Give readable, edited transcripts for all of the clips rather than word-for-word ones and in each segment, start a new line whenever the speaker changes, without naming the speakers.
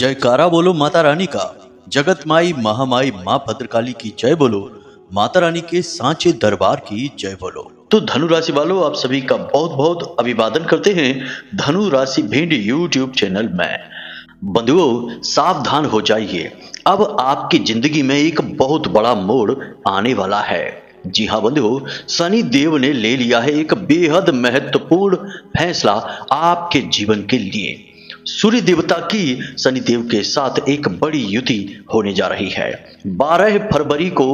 जयकारा बोलो माता रानी का। जगत माई महामाई माँ भद्रकाली की जय बोलो। माता रानी के सांचे दरबार की जय बोलो। तो धनु राशि वालों, आप सभी का बहुत बहुत अभिवादन करते हैं धनु राशि भिंड यूट्यूब चैनल में। बंधुओं, सावधान हो जाइए, अब आपकी जिंदगी में एक बहुत बड़ा मोड़ आने वाला है। जी हाँ बंधुओं, शनि देव ने ले लिया है एक बेहद महत्वपूर्ण फैसला आपके जीवन के लिए। सूर्य देवता की शनि देव के साथ एक बड़ी युति होने जा रही है। 12 फरवरी को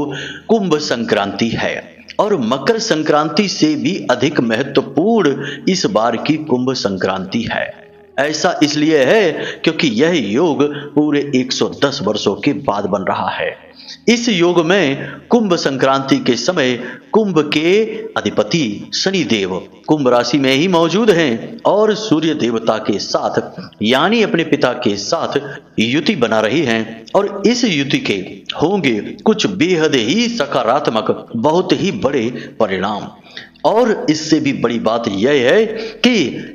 कुंभ संक्रांति है और मकर संक्रांति से भी अधिक महत्वपूर्ण इस बार की कुंभ संक्रांति है। ऐसा इसलिए है क्योंकि यह योग पूरे 110 वर्षों के बाद बन रहा है। इस योग में कुंभ संक्रांति के समय कुंभ के अधिपति शनि देव कुंभ राशि में ही मौजूद हैं और सूर्य देवता के साथ यानी अपने पिता के साथ युति बना रही हैं और इस युति के होंगे कुछ बेहद ही सकारात्मक, बहुत ही बड़े परिणाम। और इससे भी बड़ी बात यह है कि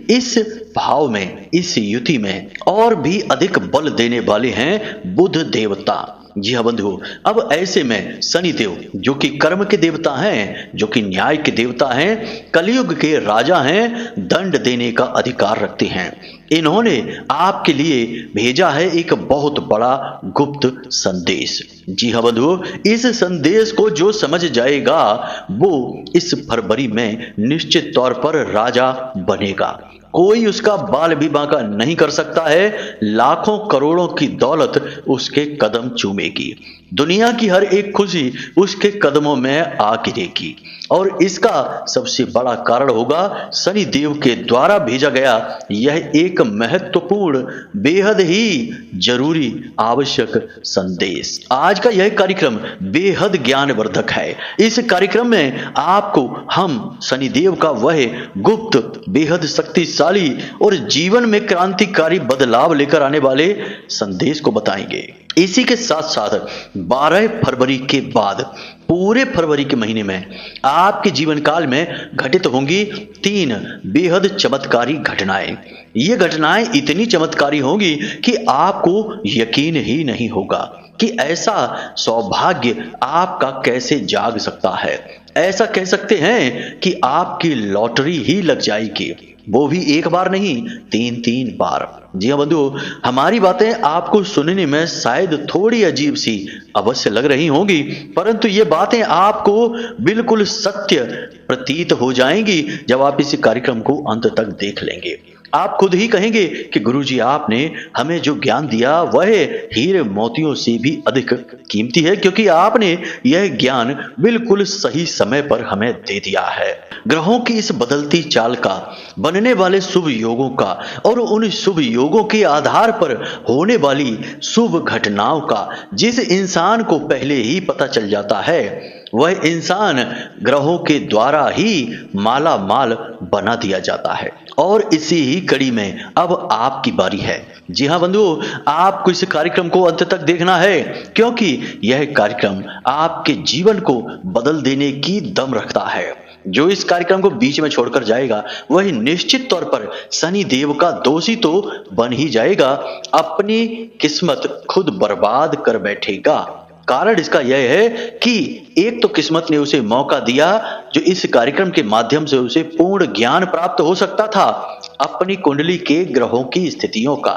इस भाव में, इस युति में और भी अधिक बल देने वाले हैं बुध देवता। जी हाँ बंधुओं, अब ऐसे में शनि देव जो कि कर्म के देवता हैं, जो कि न्याय के देवता हैं, कलयुग के राजा हैं, दंड देने का अधिकार रखते हैं। इन्होंने आपके लिए भेजा है एक बहुत बड़ा गुप्त संदेश। जी हाँ बंधुओं, इस संदेश को जो समझ जाएगा वो इस फरवरी में निश्चित तौर पर राजा बनेगा। कोई उसका बाल भी बांका नहीं कर सकता है। लाखों करोड़ों की दौलत उसके कदम चूमेगी। दुनिया की हर एक खुशी उसके कदमों में आ गिरेगी और इसका सबसे बड़ा कारण होगा शनि देव के द्वारा भेजा गया यह एक महत्वपूर्ण, बेहद ही जरूरी, आवश्यक संदेश। आज का यह कार्यक्रम बेहद ज्ञानवर्धक है। इस कार्यक्रम में आपको हम शनि देव का वह गुप्त, बेहद शक्तिशाली और जीवन में क्रांतिकारी बदलाव लेकर आने वाले संदेश को बताएंगे। इसी के साथ साथ 12 फरवरी के बाद पूरे फरवरी के महीने में आपके जीवन काल में घटित होंगी 3 बेहद चमत्कारी घटनाएं। ये घटनाएं इतनी चमत्कारी होंगी कि आपको यकीन ही नहीं होगा कि ऐसा सौभाग्य आपका कैसे जाग सकता है। ऐसा कह सकते हैं कि आपकी लॉटरी ही लग जाएगी, वो भी एक बार नहीं, 3 बार। जी हाँ बंधुओं, हमारी बातें आपको सुनने में शायद थोड़ी अजीब सी अवश्य लग रही होंगी, परंतु ये बातें आपको बिल्कुल सत्य प्रतीत हो जाएंगी जब आप इस कार्यक्रम को अंत तक देख लेंगे। आप खुद ही कहेंगे कि गुरुजी, आपने हमें जो ज्ञान दिया वह हीरे मोतियों से भी अधिक कीमती है, क्योंकि आपने यह ज्ञान बिल्कुल सही समय पर हमें दे दिया है। ग्रहों की इस बदलती चाल का, बनने वाले शुभ योगों का और उन शुभ योगों के आधार पर होने वाली शुभ घटनाओं का जिस इंसान को पहले ही पता चल जाता है, वह इंसान ग्रहों के द्वारा ही माला माल बना दिया जाता है। और इसी ही कड़ी में अब आपकी बारी है। जी हाँ बंधुओं, आपको इस कार्यक्रम को अंत तक देखना है, क्योंकि यह कार्यक्रम आपके जीवन को बदल देने की दम रखता है। जो इस कार्यक्रम को बीच में छोड़कर जाएगा वह निश्चित तौर पर शनि देव का दोषी तो बन ही जाएगा, अपनी किस्मत खुद बर्बाद कर बैठेगा। कारण इसका यह है कि एक तो किस्मत ने उसे मौका दिया जो इस कार्यक्रम के माध्यम से उसे पूर्ण ज्ञान प्राप्त हो सकता था अपनी कुंडली के ग्रहों की स्थितियों का।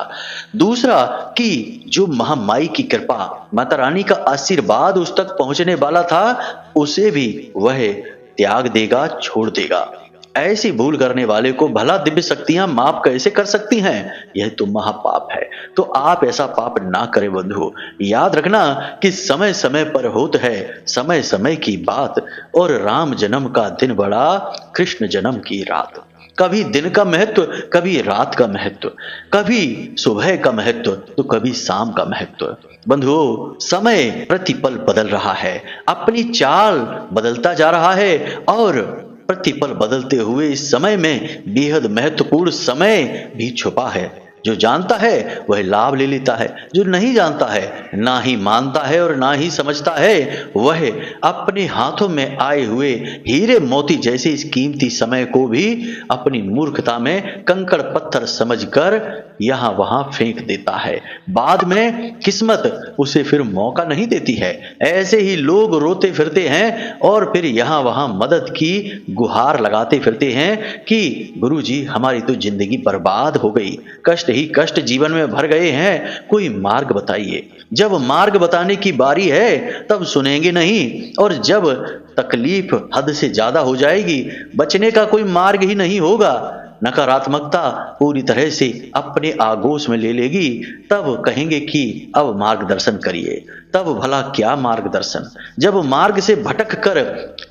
दूसरा कि जो महामाई की कृपा, माता रानी का आशीर्वाद उस तक पहुंचने वाला था, उसे भी वह त्याग देगा, छोड़ देगा। ऐसी भूल करने वाले को भला दिव्य शक्तियां माफ कैसे कर सकती हैं? यह तो महापाप है। तो आप ऐसा पाप ना करें बंधु। याद रखना कि समय समय पर होता है समय समय की बात, और राम जन्म का दिन बड़ा, कृष्ण जन्म की रात। कभी दिन का महत्व, कभी रात का महत्व, कभी सुबह का महत्व तो कभी शाम का महत्व। बंधुओं, समय प्रतिपल बदल रहा है, अपनी चाल बदलता जा रहा है और प्रतिपल बदलते हुए इस समय में बेहद महत्वपूर्ण समय भी छुपा है। जो जानता है वह लाभ ले लेता है, जो नहीं जानता है, ना ही मानता है और ना ही समझता है, वह अपने हाथों में आए हुए हीरे मोती जैसे इस कीमती समय को भी अपनी मूर्खता में कंकड़ पत्थर समझकर यहां वहां फेंक देता है। बाद में किस्मत उसे फिर मौका नहीं देती है। ऐसे ही लोग रोते फिरते हैं और फिर यहां वहां मदद की गुहार लगाते फिरते हैं कि गुरुजी हमारी तो जिंदगी बर्बाद हो गई, कष्ट ही कष्ट जीवन में भर गए हैं, कोई मार्ग बताइए। जब मार्ग बताने की बारी है तब सुनेंगे नहीं, और जब तकलीफ हद से ज्यादा हो जाएगी, बचने का कोई मार्ग ही नहीं होगा, नकारात्मकता पूरी तरह से अपने आगोश में ले लेगी, तब कहेंगे कि अब मार्गदर्शन करिए। तब भला क्या मार्गदर्शन, जब मार्ग से भटक कर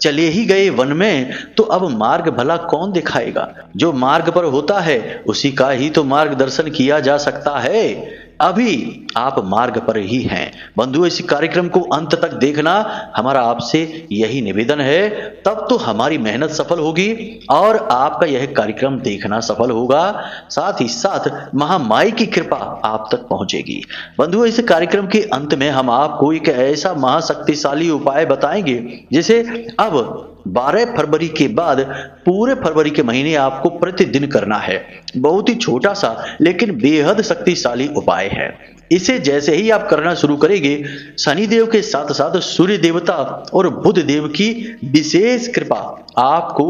चले ही गए वन में, तो अब मार्ग भला कौन दिखाएगा? जो मार्ग पर होता है उसी का ही तो मार्गदर्शन किया जा सकता है। अभी आप मार्ग पर ही हैं। बंधुओं, इस कार्यक्रम को अंत तक देखना हमारा आपसे यही निवेदन है, तब तो हमारी मेहनत सफल होगी और आपका यह कार्यक्रम देखना सफल होगा। साथ ही साथ महामाई की कृपा आप तक पहुंचेगी। बंधुओं, इस कार्यक्रम के अंत में हम आपको एक ऐसा महाशक्तिशाली उपाय बताएंगे जिसे अब 12 फरवरी के बाद पूरे फरवरी के महीने आपको प्रतिदिन करना है। बहुत ही छोटा सा लेकिन बेहद शक्तिशाली उपाय है। इसे जैसे ही आप करना शुरू करेंगे, शनिदेव के साथ साथ सूर्य देवता और बुध देव की विशेष कृपा आपको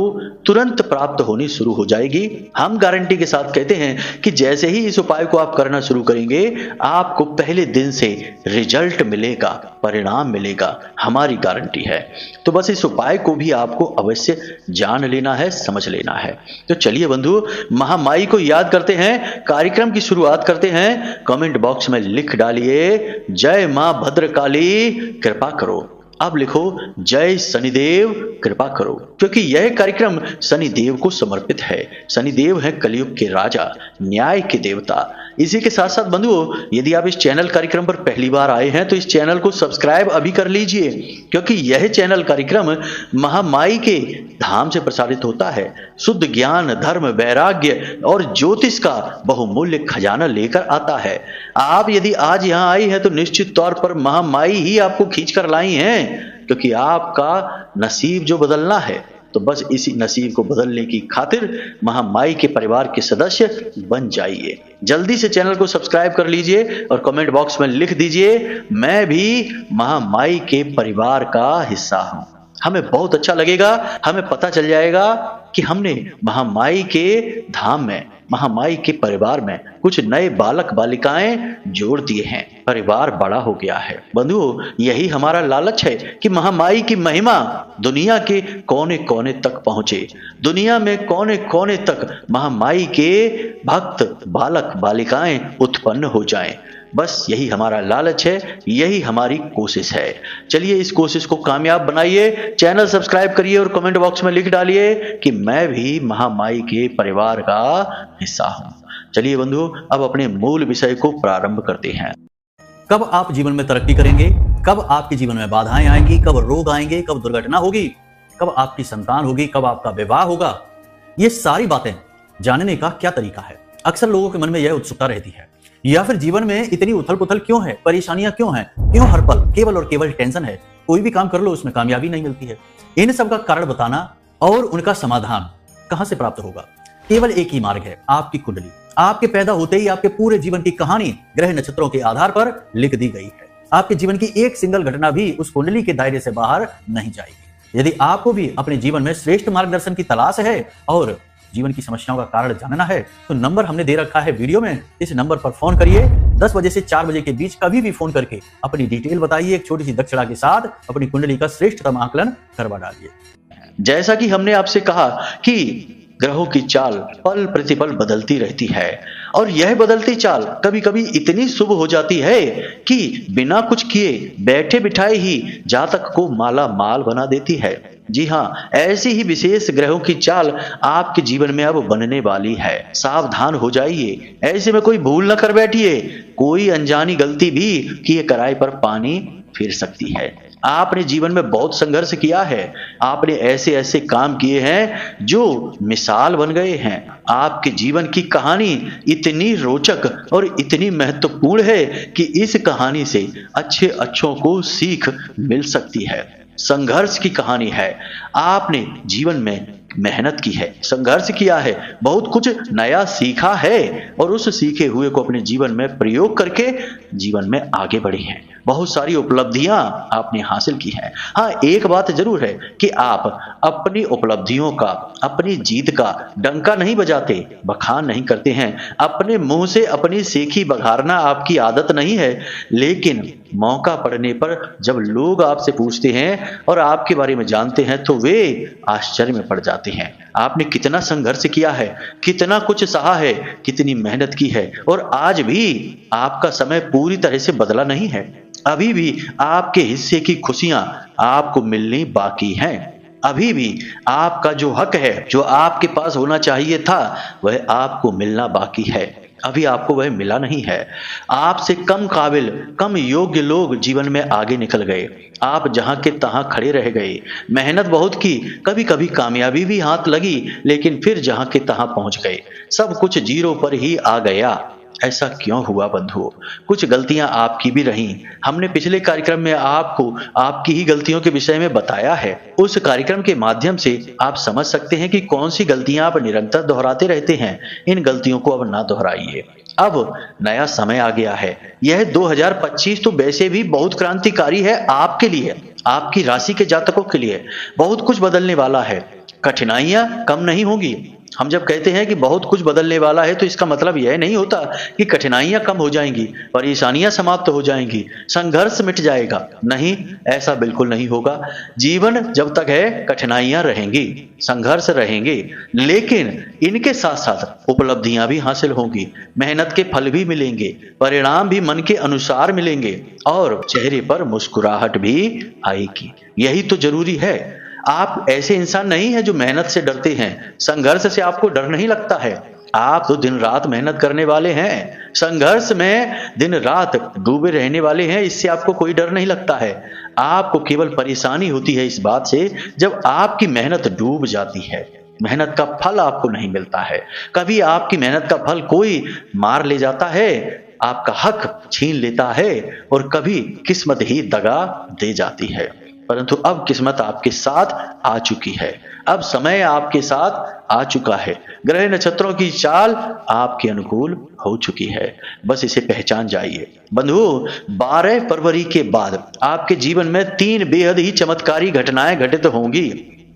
तुरंत प्राप्त होनी शुरू हो जाएगी। हम गारंटी के साथ कहते हैं कि जैसे ही इस उपाय को आप करना शुरू करेंगे, आपको पहले दिन से रिजल्ट मिलेगा, परिणाम मिलेगा, हमारी गारंटी है। तो बस इस उपाय को भी आपको अवश्य जान लेना है, समझ लेना है। तो चलिए बंधु, महामाई को याद करते हैं, कार्यक्रम की शुरुआत करते हैं। कमेंट बॉक्स में लिख डालिए, जय मां भद्रकाली कृपा करो। अब लिखो, जय शनिदेव कृपा करो, क्योंकि यह कार्यक्रम शनिदेव को समर्पित है। शनिदेव है कलयुग के राजा, न्याय के देवता। इसी के साथ साथ बंधुओं, यदि आप इस चैनल कार्यक्रम पर पहली बार आए हैं तो इस चैनल को सब्सक्राइब अभी कर लीजिए, क्योंकि यह चैनल कार्यक्रम महामाई के धाम से प्रसारित होता है। शुद्ध ज्ञान, धर्म, वैराग्य और ज्योतिष का बहुमूल्य खजाना लेकर आता है। आप यदि आज यहाँ आई हैं तो निश्चित तौर पर महामाई ही आपको खींच कर लाई हैं, क्योंकि आपका नसीब जो बदलना है, तो बस इसी नसीब को बदलने की खातिर महामाई के परिवार के सदस्य बन जाइए। जल्दी से चैनल को सब्सक्राइब कर लीजिए और कमेंट बॉक्स में लिख दीजिए, मैं भी महामाई के परिवार का हिस्सा हूं। हमें बहुत अच्छा लगेगा, हमें पता चल जाएगा कि हमने महामाई के धाम में, महामाई के परिवार में कुछ नए बालक बालिकाएं जोड़ दिए हैं, परिवार बड़ा हो गया है। बंधुओं, यही हमारा लालच है कि महामाई की महिमा दुनिया के कोने कोने तक पहुंचे, दुनिया में कोने कोने तक महामाई के भक्त बालक बालिकाएं उत्पन्न हो जाएं। बस यही हमारा लालच है, यही हमारी कोशिश है। चलिए इस कोशिश को कामयाब बनाइए, चैनल सब्सक्राइब करिए और कमेंट बॉक्स में लिख डालिए कि मैं भी महामाई के परिवार का हिस्सा हूं। चलिए बंधुओं, अब अपने मूल विषय को प्रारंभ करते हैं।
कब आप जीवन में तरक्की करेंगे, कब आपके जीवन में बाधाएं आएंगी, कब रोग आएंगे, कब दुर्घटना होगी, कब आपकी संतान होगी, कब आपका विवाह होगा, ये सारी बातें जानने का क्या तरीका है? अक्सर लोगों के मन में यह उत्सुकता रहती है। या फिर जीवन में इतनी उथल पुथल क्यों है, परेशानियां क्यों हैं, क्यों हर पल केवल और केवल टेंशन है, कोई भी काम कर लो उसमें कामयाबी नहीं मिलती है। इन सब का कारण बताना और उनका समाधान कहां से प्राप्त होगा? केवल एक ही मार्ग है, आपकी कुंडली। आपके पैदा होते ही आपके पूरे जीवन की कहानी ग्रह नक्षत्रों के आधार पर लिख दी गई है। आपके जीवन की एक सिंगल घटना भी उस कुंडली के दायरे से बाहर नहीं जाएगी। यदि आपको भी अपने जीवन में श्रेष्ठ मार्गदर्शन की तलाश है और जीवन की समस्याओं का कारण जानना है, तो नंबर हमने दे रखा है वीडियो में। इस नंबर पर फोन करिए। 10 बजे से 4 बजे के बीच कभी भी फोन करके अपनी डिटेल बताइए। एक छोटी सी दक्षिणा के साथ अपनी कुंडली का श्रेष्ठतम आकलन करवा डालिए।
जैसा कि हमने आपसे कहा कि ग्रहों की चाल पल प्रतिपल बदलती रहती है, और यह बदलती चाल कभी कभी इतनी शुभ हो जाती है कि बिना कुछ किए बैठे बिठाए ही जातक को माला माल बना देती है। जी हाँ, ऐसी ही विशेष ग्रहों की चाल आपके जीवन में अब बनने वाली है। सावधान हो जाइए, ऐसे में कोई भूल न कर बैठिए। कोई अनजानी गलती भी किए कराए पर पानी फिर सकती है। आपने जीवन में बहुत संघर्ष किया है। आपने ऐसे ऐसे काम किए हैं जो मिसाल बन गए हैं। आपके जीवन की कहानी इतनी रोचक और इतनी महत्वपूर्ण है कि इस कहानी से अच्छे अच्छों को सीख मिल सकती है। संघर्ष की कहानी है। आपने जीवन में मेहनत की है, संघर्ष किया है, बहुत कुछ नया सीखा है और उस सीखे हुए को अपने जीवन में प्रयोग करके जीवन में आगे बढ़े हैं। बहुत सारी उपलब्धियां आपने हासिल की हैं। हाँ, एक बात जरूर है कि आप अपनी उपलब्धियों का, अपनी जीत का डंका नहीं बजाते, बखान नहीं करते हैं। अपने मुंह से अपनी सीखी बघारना आपकी आदत नहीं है, लेकिन मौका पड़ने पर जब लोग आपसे पूछते हैं और आपके बारे में जानते हैं तो वे आश्चर्य में पड़ जाते हैं। आपने कितना संघर्ष किया है, कितना कुछ सहा है, कितनी मेहनत की है और आज भी आपका समय पूरी तरह से बदला नहीं है। अभी भी आपके हिस्से की खुशियां आपको मिलनी बाकी हैं। अभी भी आपका जो हक है, जो आपके पास होना चाहिए था, वह आपको मिलना बाकी है। अभी आपको वह मिला नहीं है। आपसे कम काबिल, कम योग्य लोग जीवन में आगे निकल गए। आप जहां के तहां खड़े रह गए। मेहनत बहुत की, कभी कभी कामयाबी भी हाथ लगी, लेकिन फिर जहां के तहां पहुंच गए। सब कुछ जीरो पर ही आ गया। ऐसा क्यों हुआ बंधुओं? कुछ गलतियां आपकी भी रहीं। हमने पिछले कार्यक्रम में आपको आपकी ही गलतियों के विषय में बताया है। उस कार्यक्रम के माध्यम से आप समझ सकते हैं कि कौन सी गलतियां आप निरंतर दोहराते रहते हैं। इन गलतियों को अब ना दोहराइए। अब नया समय आ गया है। यह 2025 तो वैसे भी बहुत क्रांतिकारी है आपके लिए, आपकी राशि के जातकों के लिए। बहुत कुछ बदलने वाला है। कठिनाइयां कम नहीं होंगी। हम जब कहते हैं कि बहुत कुछ बदलने वाला है तो इसका मतलब यह नहीं होता कि कठिनाइयां कम हो जाएंगी, परेशानियां समाप्त हो जाएंगी, संघर्ष मिट जाएगा। नहीं, ऐसा बिल्कुल नहीं होगा। जीवन जब तक है कठिनाइयां रहेंगी, संघर्ष रहेंगे, लेकिन इनके साथ साथ उपलब्धियां भी हासिल होंगी, मेहनत के फल भी मिलेंगे, परिणाम भी मन के अनुसार मिलेंगे और चेहरे पर मुस्कुराहट भी आएगी। यही तो जरूरी है। आप ऐसे इंसान नहीं हैं जो मेहनत से डरते हैं, संघर्ष से आपको डर नहीं लगता है। आप तो दिन रात मेहनत करने वाले हैं, संघर्ष में दिन रात डूबे रहने वाले हैं, इससे आपको कोई डर नहीं लगता है। आपको केवल परेशानी होती है इस बात से जब आपकी मेहनत डूब जाती है, मेहनत का फल आपको नहीं मिलता है। कभी आपकी मेहनत का फल कोई मार ले जाता है, आपका हक छीन लेता है और कभी किस्मत ही दगा दे जाती है। परंतु अब किस्मत आपके साथ आ चुकी है। अब समय आपके साथ आ चुका है। ग्रह नक्षत्रों की चाल आपके अनुकूल हो चुकी है। बस इसे पहचान जाइए। बंधुओं, 12 फरवरी के बाद आपके जीवन में 3 बेहद ही चमत्कारी घटनाएं घटित होंगी।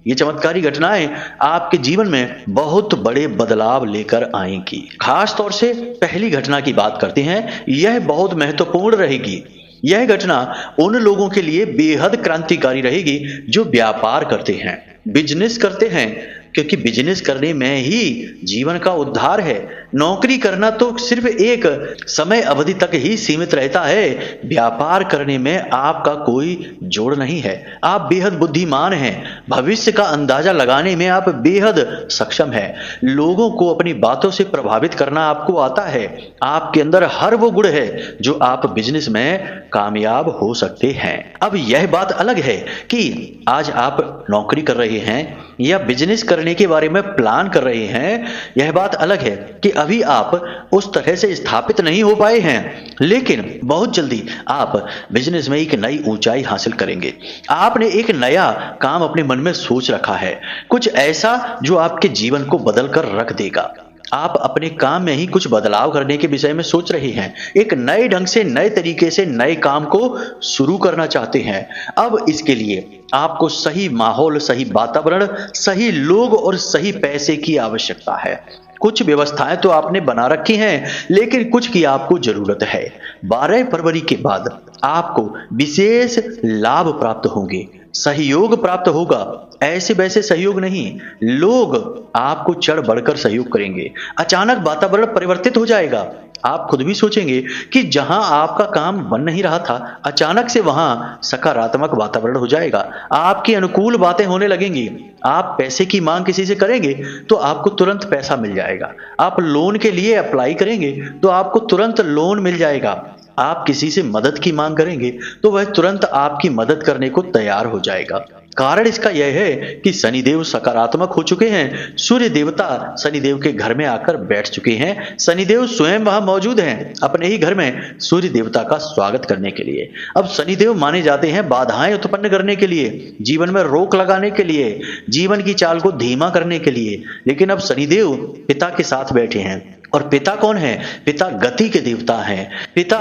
ये चमत्कारी घटनाएं आपके जीवन में बहुत बड़े बदलाव लेकर आएंगी। खास तौर से पहली घटना की बात करते हैं। यह बहुत महत्वपूर्ण रहेगी। यह घटना उन लोगों के लिए बेहद क्रांतिकारी रहेगी जो व्यापार करते हैं, बिजनेस करते हैं, क्योंकि बिजनेस करने में ही जीवन का उद्धार है। नौकरी करना तो सिर्फ एक समय अवधि तक ही सीमित रहता है। व्यापार करने में आपका कोई जोड़ नहीं है। आप बेहद बुद्धिमान हैं। भविष्य का अंदाजा लगाने में आप बेहद सक्षम हैं। लोगों को अपनी बातों से प्रभावित करना आपको आता है। आपके अंदर हर वो गुण है जो आप बिजनेस में कामयाब हो सकते हैं। अब यह बात अलग है कि आज आप नौकरी कर रहे हैं या बिजनेस करने के बारे में प्लान कर रहे हैं। यह बात अलग है कि अभी आप उस तरह से स्थापित नहीं हो पाए हैं, लेकिन बहुत जल्दी आप बिजनेस में एक नई ऊंचाई हासिल करेंगे। आपने एक नया काम अपने मन में सोच रखा है, कुछ ऐसा जो आपके जीवन को बदल कर रख देगा। आप अपने काम में ही कुछ बदलाव करने के विषय में सोच रहे हैं। एक नए ढंग से, नए तरीके से नए काम को शुरू करना चाहते हैं। अब इसके लिए आपको सही माहौल, सही वातावरण, सही लोग और सही पैसे की आवश्यकता है। कुछ व्यवस्थाएं तो आपने बना रखी हैं, लेकिन कुछ की आपको जरूरत है। 12 फरवरी के बाद आपको विशेष लाभ प्राप्त होंगे, सहयोग प्राप्त होगा। ऐसे वैसे सहयोग नहीं, लोग आपको चढ़ बढ़कर सहयोग करेंगे। अचानक वातावरण परिवर्तित हो जाएगा। आप खुद भी सोचेंगे कि जहां आपका काम बन नहीं रहा था, अचानक से वहां सकारात्मक वातावरण हो जाएगा। आपकी अनुकूल बातें होने लगेंगी। आप पैसे की मांग किसी से करेंगे तो आपको तुरंत पैसा मिल जाएगा। आप लोन के लिए अप्लाई करेंगे तो आपको तुरंत लोन मिल जाएगा। आप किसी से मदद की मांग करेंगे तो वह तुरंत आपकी मदद करने को तैयार हो जाएगा। कारण इसका यह है कि शनिदेव सकारात्मक हो चुके हैं। सूर्य देवता शनिदेव के घर में आकर बैठ चुके हैं। शनिदेव स्वयं वहां मौजूद हैं अपने ही घर में सूर्य देवता का स्वागत करने के लिए। अब शनिदेव माने जाते हैं बाधाएं उत्पन्न करने के लिए, जीवन में रोक लगाने के लिए, जीवन की चाल को धीमा करने के लिए। लेकिन अब शनिदेव पिता के साथ बैठे हैं। और पिता कौन है? पिता गति के देवता हैं, पिता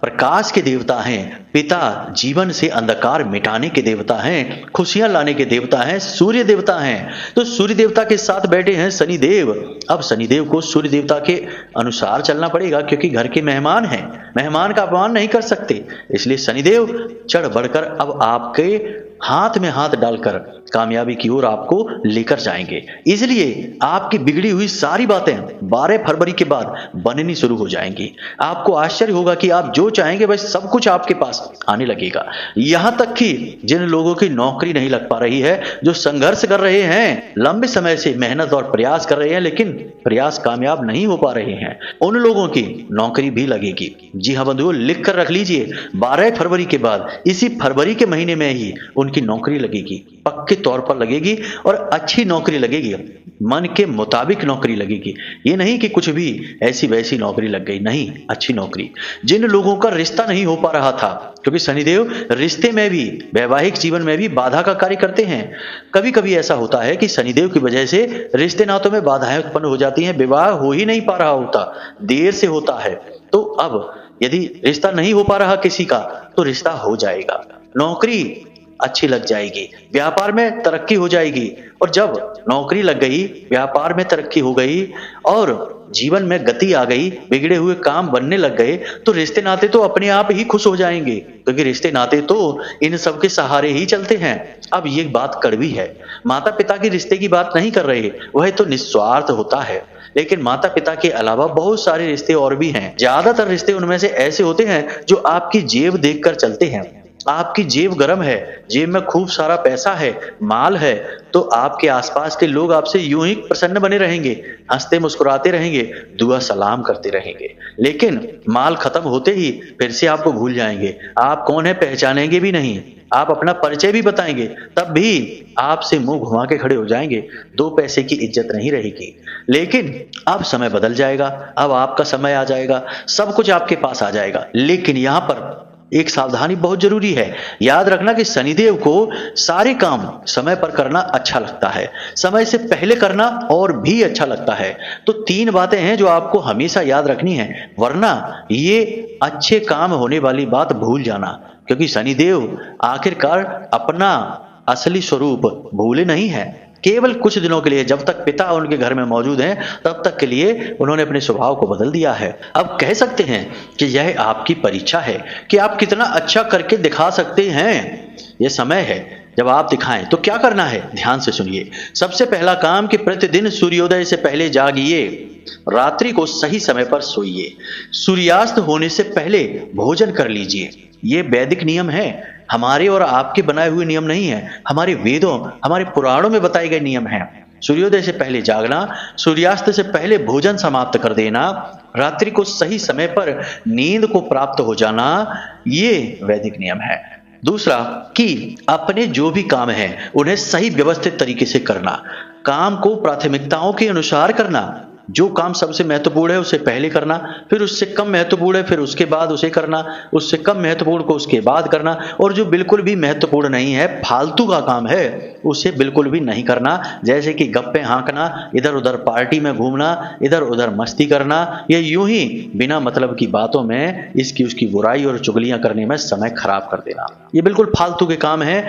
प्रकाश के देवता हैं, पिता जीवन से अंधकार मिटाने के देवता हैं, खुशियां लाने के देवता हैं, सूर्य देवता हैं। तो सूर्य देवता के साथ बैठे हैं शनिदेव। अब शनिदेव को सूर्य देवता के अनुसार चलना पड़ेगा, क्योंकि घर के मेहमान हैं, मेहमान का अपमान नहीं कर सकते। इसलिए शनिदेव चढ़ बढ़कर अब आपके हाथ में हाथ डालकर कामयाबी की ओर आपको लेकर जाएंगे। इसलिए आपकी बिगड़ी हुई सारी बातें 12 फरवरी के बाद बननी शुरू हो जाएंगी। आपको आश्चर्य होगा कि आप जो चाहेंगे वह सब कुछ आपके पास आने लगेगा। यहां तक कि जिन लोगों की नौकरी नहीं लग पा रही है, जो संघर्ष कर रहे हैं, लंबे समय से मेहनत और प्रयास कर रहे हैं लेकिन प्रयास कामयाब नहीं हो पा रहे हैं, उन लोगों की नौकरी भी लगेगी। जी हाँ बंधुओं, लिख कर रख लीजिए, 12 फरवरी के बाद, इसी फरवरी के महीने में ही उनकी नौकरी लगेगी, पक्के तौर पर लगेगी और अच्छी नौकरी लगेगी, मन के मुताबिक नौकरी लगेगी। ये नहीं कि कुछ भी ऐसी वैसी नौकरी लग गई, नहीं, अच्छी नौकरी। जिन लोगों का रिश्ता नहीं हो पा रहा था, क्योंकि शनिदेव रिश्ते में भी, वैवाहिक जीवन में भी बाधा का कार्य करते हैं। कभी कभी ऐसा होता है कि शनिदेव की वजह से रिश्ते नातों में बाधाएं उत्पन्न हो जाती हैं, विवाह हो ही नहीं पा रहा होता, देर से होता है। तो अब यदि रिश्ता नहीं हो पा रहा किसी का, तो रिश्ता हो जाएगा, नौकरी अच्छी लग जाएगी, व्यापार में तरक्की हो जाएगी। और जब नौकरी लग गई, व्यापार में तरक्की हो गई और जीवन में गति आ गई, बिगड़े हुए काम बनने लग गए, तो रिश्ते नाते तो अपने आप ही खुश हो जाएंगे, क्योंकि रिश्ते नाते तो इन सब के सहारे ही चलते हैं। अब ये बात कड़वी है, माता पिता के रिश्ते की बात नहीं कर रहे, वह तो निस्वार्थ होता है। लेकिन माता पिता के अलावा बहुत सारे रिश्ते और भी हैं। ज्यादातर रिश्ते उनमें से ऐसे होते हैं जो आपकी जेब देखकर चलते हैं। आपकी जेब गर्म है, जेब में खूब सारा पैसा है, माल है, तो आपके आसपास के लोग आपसे यूं ही प्रसन्न बने रहेंगे, हंसते मुस्कुराते रहेंगे, दुआ सलाम करते रहेंगे। लेकिन माल खत्म होते ही फिर से आपको भूल जाएंगे, आप कौन है पहचानेंगे भी नहीं, आप अपना परिचय भी बताएंगे तब भी आपसे मुंह घुमा के खड़े हो जाएंगे, 2 पैसे की इज्जत नहीं रहेगी। लेकिन अब समय बदल जाएगा, अब आपका समय आ जाएगा, सब कुछ आपके पास आ जाएगा। लेकिन यहां पर एक सावधानी बहुत जरूरी है। याद रखना कि शनिदेव को सारे काम समय पर करना अच्छा लगता है, समय से पहले करना और भी अच्छा लगता है। तो 3 बातें हैं जो आपको हमेशा याद रखनी है, वरना ये अच्छे काम होने वाली बात भूल जाना, क्योंकि शनिदेव आखिरकार अपना असली स्वरूप भूले नहीं है। केवल कुछ दिनों के लिए, जब तक पिता उनके घर में मौजूद हैं, तब तक के लिए उन्होंने अपने स्वभाव को बदल दिया है। अब कह सकते हैं कि यह आपकी परीक्षा है कि आप कितना अच्छा करके दिखा सकते हैं। यह समय है जब आप दिखाएं। तो क्या करना है, ध्यान से सुनिए। सबसे पहला काम कि प्रतिदिन सूर्योदय से पहले जागिए, रात्रि को सही समय पर सोइए, सूर्यास्त होने से पहले भोजन कर लीजिए। ये वैदिक नियम है, हमारे और आपके बनाए हुए नियम नहीं है, हमारे वेदों, हमारे पुराणों में बताए गए नियम हैं। सूर्योदय से पहले जागना, सूर्यास्त से पहले भोजन समाप्त कर देना, रात्रि को सही समय पर नींद को प्राप्त हो जाना, ये वैदिक नियम है। दूसरा कि अपने जो भी काम हैं उन्हें सही व्यवस्थित तरीके से करना, काम को प्राथमिकताओं के अनुसार करना। जो काम सबसे महत्वपूर्ण है उसे पहले करना, फिर उससे कम महत्वपूर्ण है फिर उसके बाद उसे करना, उससे कम महत्वपूर्ण को उसके बाद करना, और जो बिल्कुल भी महत्वपूर्ण नहीं है, फालतू का काम है, उसे बिल्कुल भी नहीं करना। जैसे कि गप्पे हाँकना, इधर उधर पार्टी में घूमना, इधर उधर मस्ती करना, या यूं ही बिना मतलब की बातों में इसकी उसकी बुराई और चुगलियां करने में समय खराब कर देना, ये बिल्कुल फालतू के काम है।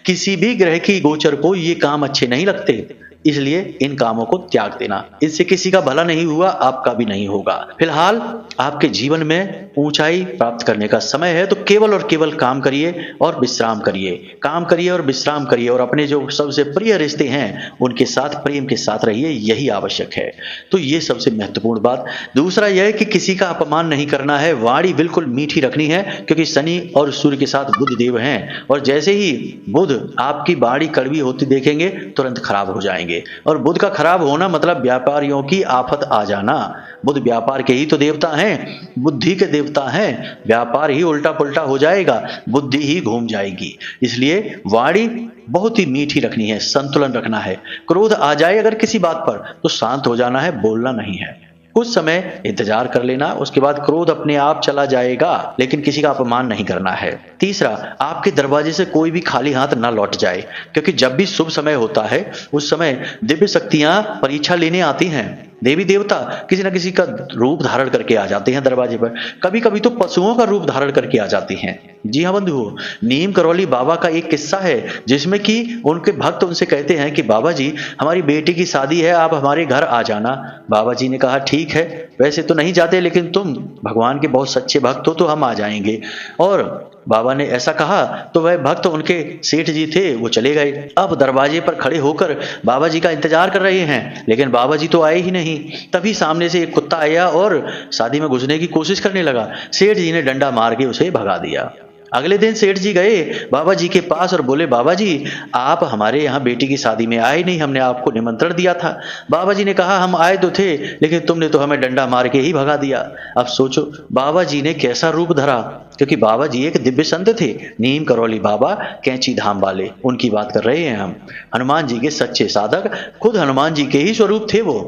किसी भी ग्रह की गोचर को ये काम अच्छे नहीं लगते, इसलिए इन कामों को त्याग देना। इससे किसी का भला नहीं हुआ, आपका भी नहीं होगा। फिलहाल आपके जीवन में ऊंचाई प्राप्त करने का समय है, तो केवल और केवल काम करिए और विश्राम करिए, काम करिए और विश्राम करिए, और अपने जो सबसे प्रिय रिश्ते हैं उनके साथ प्रेम के साथ रहिए, यही आवश्यक है। तो ये सबसे महत्वपूर्ण बात। दूसरा यह है कि किसी का अपमान नहीं करना है, वाणी बिल्कुल मीठी रखनी है, क्योंकि शनि और सूर्य के साथ बुध देव हैं, और जैसे ही बुध आपकी वाणी कड़वी होती देखेंगे तुरंत खराब हो जाएंगे। जाएंगे। और बुध का खराब होना मतलब व्यापारियों की आफत आ जाना। बुध व्यापार के ही तो देवता हैं, बुद्धि के देवता हैं। व्यापार ही उल्टा पुल्टा हो जाएगा, बुद्धि ही घूम जाएगी। इसलिए वाणी बहुत ही मीठी रखनी है, संतुलन रखना है। क्रोध आ जाए अगर किसी बात पर तो शांत हो जाना है, बोलना नहीं है। कुछ समय इंतजार कर लेना, उसके बाद क्रोध अपने आप चला जाएगा, लेकिन किसी का अपमान नहीं करना है। तीसरा, आपके दरवाजे से कोई भी खाली हाथ ना लौट जाए, क्योंकि जब भी शुभ समय होता है उस समय दिव्य शक्तियां परीक्षा लेने आती हैं। देवी देवता किसी न किसी का रूप धारण करके आ जाते हैं दरवाजे पर, कभी कभी तो पशुओं का रूप धारण करके आ जाती हैं। जी हाँ बंधुओं, नीम करौली बाबा का एक किस्सा है जिसमें कि उनके भक्त उनसे कहते हैं कि बाबा जी हमारी बेटी की शादी है, आप हमारे घर आ जाना। बाबा जी ने कहा ठीक है, वैसे तो नहीं जाते लेकिन तुम भगवान के बहुत सच्चे भक्त हो तो हम आ जाएंगे। और बाबा ने ऐसा कहा तो वह भक्त उनके सेठ जी थे, वो चले गए। अब दरवाजे पर खड़े होकर बाबा जी का इंतजार कर रहे हैं, लेकिन बाबा जी तो आए ही नहीं। तभी सामने से एक कुत्ता आया और शादी में घुसने की कोशिश करने लगा। सेठ जी ने डंडा मार के उसे भगा दिया। अगले दिन सेठ जी गए बाबा जी के पास और बोले, बाबा जी आप हमारे यहाँ बेटी की शादी में आए नहीं, हमने आपको निमंत्रण दिया था। बाबा जी ने कहा हम आए तो थे, लेकिन तुमने तो हमें डंडा मार के ही भगा दिया। अब सोचो बाबा जी ने कैसा रूप धरा, क्योंकि बाबा जी एक दिव्य संत थे, नीम करौली बाबा कैंची धाम वाले, उनकी बात कर रहे हैं हम। हनुमान जी के सच्चे साधक, खुद हनुमान जी के ही स्वरूप थे वो।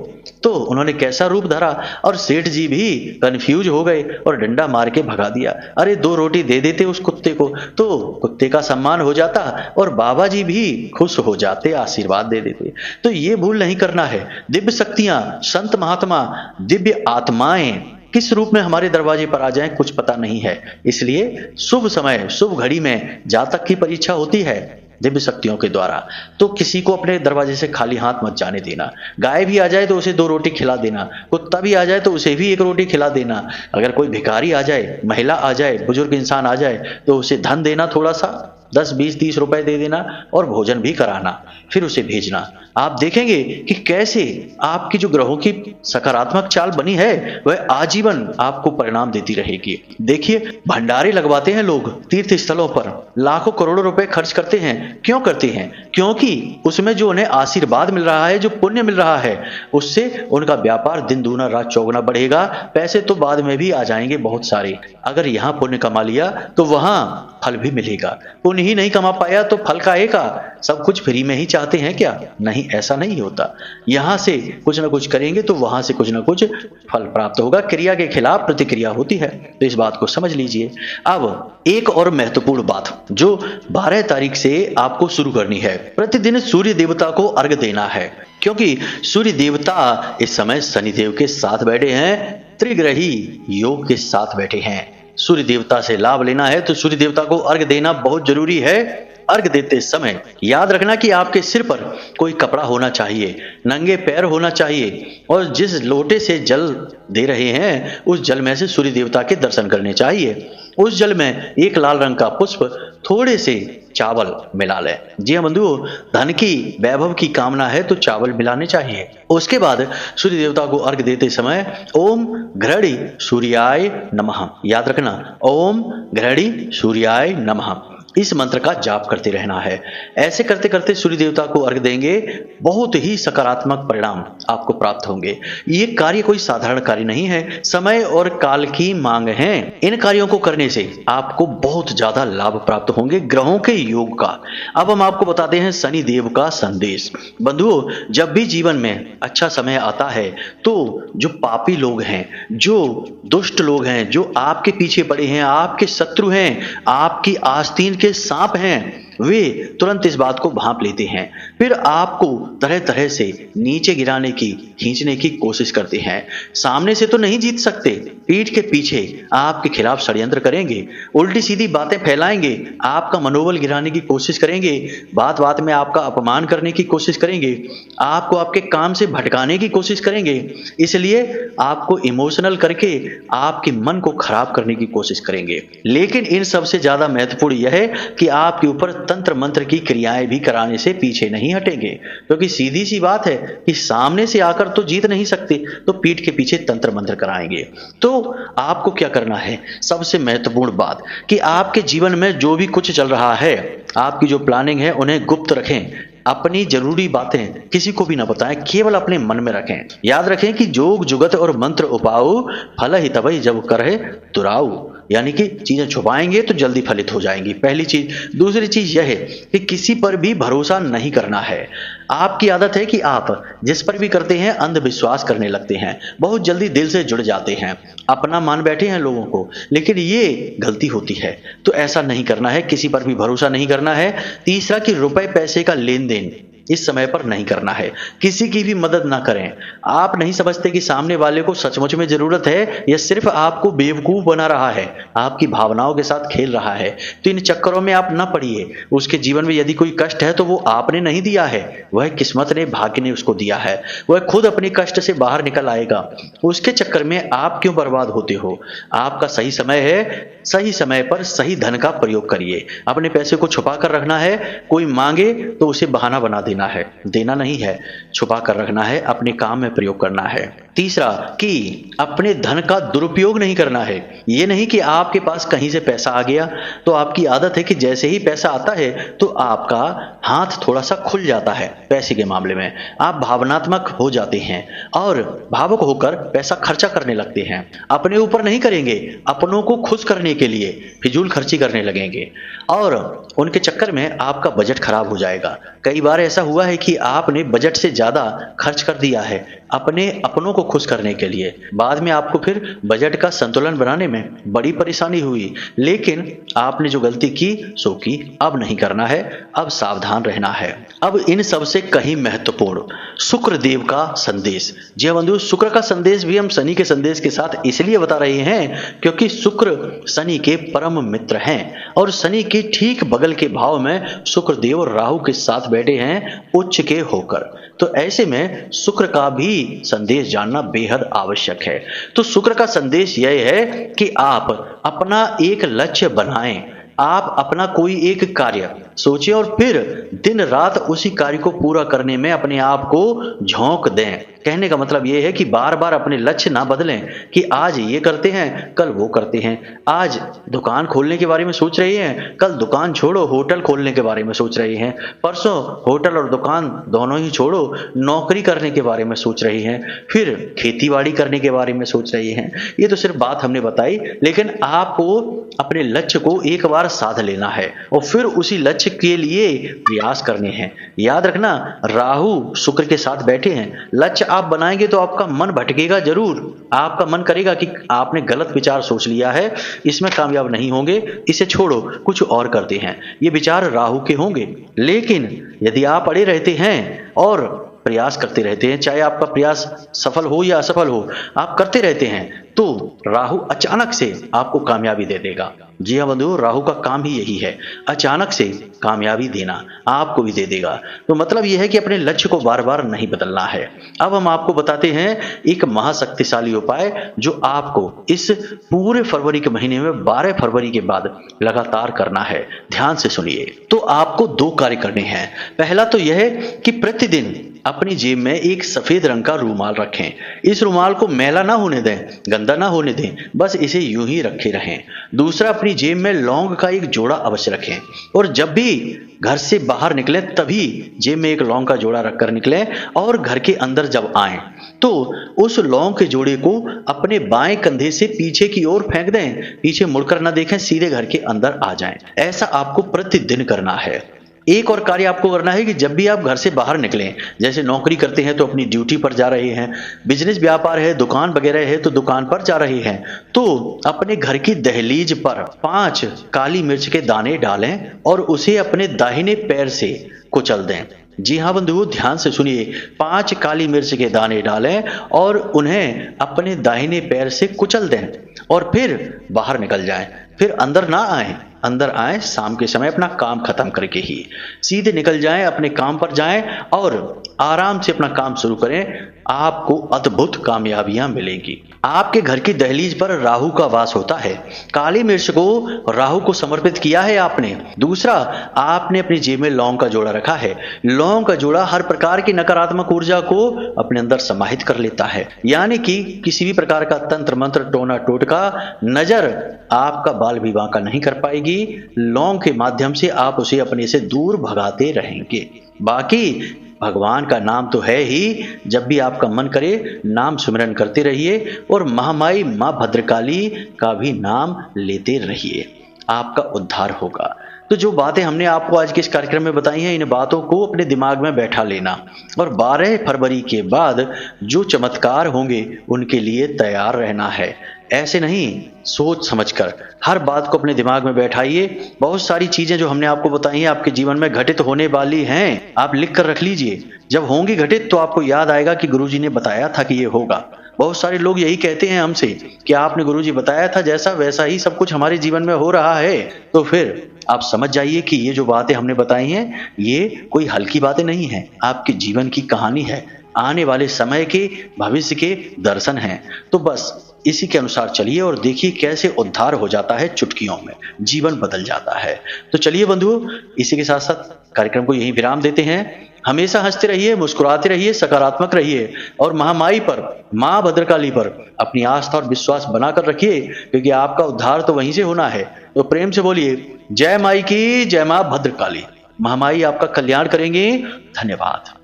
तो उन्होंने कैसा रूप धरा और सेठ जी भी कंफ्यूज हो गए और डंडा मार के भगा दिया। अरे 2 रोटी दे देते उस कुत्ते को तो कुत्ते का सम्मान हो जाता और बाबा जी भी खुश हो जाते, आशीर्वाद दे देते। तो ये भूल नहीं करना है। दिव्य शक्तियां, संत महात्मा, दिव्य आत्माएं किस रूप में हमारे दरवाजे पर आ जाएं कुछ पता नहीं है। इसलिए शुभ समय शुभ घड़ी में जातक की परीक्षा होती है दिव्य शक्तियों के द्वारा। तो किसी को अपने दरवाजे से खाली हाथ मत जाने देना। गाय भी आ जाए तो उसे 2 रोटी खिला देना, कुत्ता भी आ जाए तो उसे भी 1 रोटी खिला देना। अगर कोई भिखारी आ जाए, महिला आ जाए, बुजुर्ग इंसान आ जाए तो उसे धन देना, थोड़ा सा 10, 20, 30 रुपए दे देना और भोजन भी कराना, फिर उसे भेजना। आप देखेंगे कि कैसे आपकी जो ग्रहों की सकारात्मक चाल बनी है वह आजीवन आपको परिणाम देती रहेगी। देखिए भंडारे लगवाते हैं लोग तीर्थ स्थलों पर, लाखों करोड़ों रुपए खर्च करते हैं। क्यों करते हैं? क्योंकि उसमें जो उन्हें आशीर्वाद मिल रहा है, जो पुण्य मिल रहा है, उससे उनका व्यापार दिन दूना रात चौगुना बढ़ेगा। पैसे तो बाद में भी आ जाएंगे बहुत सारे। अगर यहाँ पुण्य कमा लिया तो वहां फल भी मिलेगा। पुण्य ही नहीं कमा पाया तो फल काहेगा? सब कुछ फ्री में ही चाहते हैं क्या? नहीं, ऐसा नहीं होता। यहां से कुछ ना कुछ करेंगे तो वहां से कुछ ना कुछ फल प्राप्त होगा। क्रिया के खिलाफ प्रतिक्रिया होती है, तो इस बात को समझ लीजिए। अब एक और महत्वपूर्ण बात जो 12 तारीख से आपको शुरू करनी है, प्रतिदिन सूर्य देवता को अर्घ देना है, क्योंकि सूर्य देवता इस समय शनिदेव के साथ बैठे हैं, त्रिग्रही योग के साथ बैठे हैं। सूर्य देवता से लाभ लेना है तो सूर्य देवता को अर्घ देना बहुत जरूरी है। अर्घ देते समय याद रखना कि आपके सिर पर कोई कपड़ा होना चाहिए, नंगे पैर होना चाहिए और जिस लोटे से जल दे रहे हैं उस जल में से सूर्य देवता के दर्शन करने चाहिए। उस जल में एक लाल रंग का पुष्प, थोड़े से चावल मिला लें। जी हाँ बंधुओं, धन की वैभव की कामना है तो चावल मिलाने चाहिए। उसके बाद सूर्य देवता को अर्घ देते समय ओम घृणी सूर्याय नमः, याद रखना, ओम घृणी सूर्याय नमः, इस मंत्र का जाप करते रहना है। ऐसे करते करते सूर्य देवता को अर्घ देंगे, बहुत ही सकारात्मक परिणाम आपको प्राप्त होंगे। ये कार्य कोई साधारण कार्य नहीं है, समय और काल की मांग है। इन कार्यों को करने से आपको बहुत ज्यादा लाभ प्राप्त होंगे ग्रहों के योग का। अब हम आपको बताते हैं शनि देव का संदेश। बंधुओं, जब भी जीवन में अच्छा समय आता है तो जो पापी लोग हैं, जो दुष्ट लोग हैं, जो आपके पीछे पड़े हैं, आपके शत्रु हैं, आपकी आस्तीन के सांप हैं, वे तुरंत इस बात को भांप लेते हैं, फिर आपको तरह तरह से नीचे गिराने की, खींचने की कोशिश करते हैं। सामने से तो नहीं जीत सकते, पीठ के पीछे आपके खिलाफ षड्यंत्र करेंगे, उल्टी सीधी बातें फैलाएंगे, आपका मनोबल गिराने की कोशिश करेंगे, बात बात में आपका अपमान करने की कोशिश करेंगे, आपको आपके काम से भटकाने की कोशिश करेंगे। इसलिए आपको इमोशनल करके आपके मन को खराब करने की कोशिश करेंगे। लेकिन इन सबसे ज्यादा महत्वपूर्ण यह है कि आपके ऊपर तंत्र मंत्र की क्रियाएं भी कराने से पीछे नहीं हटेंगे, क्योंकि सीधी सी बात है कि सामने से आकर तो जीत नहीं सकते, तो पीठ के पीछे तंत्र मंत्र कराएंगे। तो आपको क्या करना है, सबसे महत्वपूर्ण बात कि आपके जीवन में जो भी कुछ चल रहा है, आपकी जो प्लानिंग है उन्हें गुप्त रखें। अपनी जरूरी बातें किसी को भी ना बताएं, केवल अपने मन में रखें। याद रखें कि जोग जुगत और मंत्र उपाऊ फल ही तबई जब करे दुराऊ, यानी कि चीजें छुपाएंगे तो जल्दी फलित हो जाएंगी, पहली चीज। दूसरी चीज यह है कि किसी पर भी भरोसा नहीं करना है। आपकी आदत है कि आप जिस पर भी करते हैं अंधविश्वास करने लगते हैं, बहुत जल्दी दिल से जुड़ जाते हैं, अपना मान बैठे हैं लोगों को, लेकिन ये गलती होती है। तो ऐसा नहीं करना है, किसी पर भी भरोसा नहीं करना है। तीसरा कि रुपए पैसे का लेन देन इस समय पर नहीं करना है, किसी की भी मदद ना करें। आप नहीं समझते कि सामने वाले को सचमुच में जरूरत है, यह सिर्फ आपको बेवकूफ बना रहा है, आपकी भावनाओं के साथ खेल रहा है। तो इन चक्करों में आप ना पड़िए। उसके जीवन में यदि कोई कष्ट है तो वो आपने नहीं दिया है, वह किस्मत ने, भाग्य ने उसको दिया है। वह खुद अपने कष्ट से बाहर निकल आएगा। उसके चक्कर में आप क्यों बर्बाद होते हो? आपका सही समय है, सही समय पर सही धन का प्रयोग करिए। अपने पैसे को छुपा कर रखना है, कोई मांगे तो उसे बहाना बना देना है, देना नहीं है, छुपा कर रखना है, अपने काम में प्रयोग करना है। तीसरा कि अपने धन का दुरुपयोग नहीं करना है। यह नहीं कि आपके पास कहीं से पैसा आ गया तो आपकी आदत है कि जैसे ही पैसा आता है तो आपका हाथ थोड़ा सा खुल जाता है। पैसे के मामले में आप भावनात्मक हो जाते हैं और भावुक होकर पैसा खर्चा करने लगते हैं। अपने ऊपर नहीं करेंगे, अपनों को खुश करने के लिए फिजूल खर्ची करने लगेंगे और उनके चक्कर में आपका बजट खराब हो जाएगा। कई बार ऐसा हुआ है कि आपने बजट से ज्यादा खर्च कर दिया है अपने अपनों को खुश करने के लिए। बाद में आपको फिर बजट का संतुलन बनाने में बड़ी परेशानी हुई, लेकिन आपने जो गलती की सो की, अब नहीं करना है, अब सावधान रहना है। अब इन सबसे कहीं महत्वपूर्ण शुक्र देव का संदेश। जी हाँ बंधु, शुक्र का संदेश भी हम शनि के संदेश के साथ इसलिए बता रहे हैं क्योंकि शुक्र शनि के परम मित्र हैं और शनि के ठीक बगल के भाव में शुक्र देव और राहु के साथ बैठे हैं उच्च के होकर। तो ऐसे में शुक्र का भी संदेश जानना बेहद आवश्यक है। तो शुक्र का संदेश यह है कि आप अपना एक लक्ष्य बनाएं, आप अपना कोई एक कार्य सोचें और फिर दिन रात उसी कार्य को पूरा करने में अपने आप को झोंक दें। कहने का मतलब यह है कि बार बार अपने लक्ष्य ना बदलें कि आज ये करते हैं कल वो करते हैं। आज दुकान खोलने के बारे में सोच रहे हैं, कल दुकान छोड़ो होटल खोलने के बारे में सोच रहे हैं, परसों होटल और दुकान दोनों ही छोड़ो नौकरी करने के बारे में सोच रहे हैं, फिर खेतीबाड़ी करने के बारे में सोच रहे हैं। ये तो सिर्फ बात हमने बताई, लेकिन आपको अपने लक्ष्य को एक बार साध लेना है और फिर उसी लक्ष्य के लिए प्रयास करने हैं। याद रखना, राहु शुक्र के साथ बैठे हैं। लक्ष्य आप बनाएंगे तो आपका मन भटकेगा जरूर। आपका मन करेगा कि आपने गलत विचार सोच लिया है, इसमें कामयाब नहीं होंगे, इसे छोड़ो, कुछ और करते हैं। ये विचार राहु के होंगे। लेकिन यदि आप अड़े रहते हैं और प्रयास करते रहते हैं, चाहे आपका प्रयास सफल हो या असफल हो, आप करते रहते हैं, तो राहु अचानक से आपको कामयाबी दे देगा। जी हाँ बंधुओं, राहु का काम ही यही है, अचानक से कामयाबी देना, आपको भी दे देगा। तो मतलब यह है कि अपने लक्ष्य को बार बार नहीं बदलना है। अब हम आपको बताते हैं एक महाशक्तिशाली उपाय जो आपको इस पूरे फरवरी के महीने में 12 फरवरी के बाद लगातार करना है। ध्यान से सुनिए। तो आपको 2 कार्य करने हैं। पहला तो यह है कि प्रतिदिन अपनी जेब में एक सफेद रंग का रूमाल रखें। इस रूमाल को मैला ना होने दें, गंदा ना होने दें, बस इसे यूं ही रखे रहें। दूसरा, अपनी जेब में लौंग का एक जोड़ा अवश्य रखें और जब भी घर से बाहर निकलें तभी जेब में एक लौंग का जोड़ा रखकर निकलें और घर के अंदर जब आएं तो उस लौंग के जोड़े को अपने बाएं कंधे से पीछे की ओर फेंक दें। पीछे मुड़कर ना देखें, सीधे घर के अंदर आ जाएं। ऐसा आपको प्रतिदिन करना है। एक और कार्य आपको करना है कि जब भी आप घर से बाहर निकलें, जैसे नौकरी करते हैं तो अपनी ड्यूटी पर जा रहे हैं, बिजनेस व्यापार है, दुकान वगैरह है तो दुकान पर जा रहे हैं, तो अपने घर की दहलीज पर 5 काली मिर्च के दाने डालें और उसे अपने दाहिने पैर से कुचल दें। जी हाँ बंधुओं, ध्यान से सुनिए। 5 काली मिर्च के दाने डालें और उन्हें अपने दाहिने पैर से कुचल दें और फिर बाहर निकल जाएं। फिर अंदर ना आए, अंदर आए शाम के समय अपना काम खत्म करके ही सीधे निकल जाएं, अपने काम पर जाएं और आराम से अपना काम शुरू करें। आपको अद्भुत कामयाबियां मिलेंगी। आपके घर की दहलीज पर राहु का वास होता है। काली मिर्च को राहु को समर्पित किया है आपने। दूसरा, आपने अपनी जेब में लौंग का जोड़ा रखा है। लौंग का जोड़ा हर प्रकार की नकारात्मक ऊर्जा को अपने अंदर समाहित कर लेता है, यानी कि किसी भी प्रकार का तंत्र मंत्र, टोना टोटका, नजर आपका बाल भी बांका नहीं कर पाएगी। लौंग के माध्यम से आप उसे अपने से दूर भगाते रहेंगे। बाकी भगवान का नाम तो है ही, जब भी आपका मन करे नाम सुमिरन करते रहिए और महामाई मां भद्रकाली का भी नाम लेते रहिए, आपका उद्धार होगा। तो जो बातें हमने आपको आज के इस कार्यक्रम में बताई हैं, इन बातों को अपने दिमाग में बैठा लेना और 12 फरवरी के बाद जो चमत्कार होंगे उनके लिए तैयार रहना है। ऐसे नहीं, सोच समझकर हर बात को अपने दिमाग में बैठाइए। बहुत सारी चीजें जो हमने आपको बताई हैं आपके जीवन में घटित होने वाली हैं, आप लिख कर रख लीजिए। जब होंगी घटित तो आपको याद आएगा कि गुरुजी ने बताया था कि ये होगा। बहुत सारे लोग यही कहते हैं हमसे कि आपने गुरुजी बताया था, जैसा वैसा ही सब कुछ हमारे जीवन में हो रहा है। तो फिर आप समझ जाइए कि ये जो बातें हमने बताई हैं ये कोई हल्की बातें नहीं हैं, आपके जीवन की कहानी है, आने वाले समय के, भविष्य के दर्शन हैं। तो बस इसी के अनुसार चलिए और देखिए कैसे उद्धार हो जाता है, चुटकियों में जीवन बदल जाता है। तो चलिए बंधुओं, इसी के साथ साथ कार्यक्रम को यहीं विराम देते हैं। हमेशा हंसते रहिए, मुस्कुराते रहिए, सकारात्मक रहिए और महामाई पर, मां भद्रकाली पर अपनी आस्था और विश्वास बनाकर रखिए, क्योंकि आपका उद्धार तो वहीं से होना है। तो प्रेम से बोलिए जय माई की, जय मां भद्रकाली। महामाई आपका कल्याण करेंगे। धन्यवाद।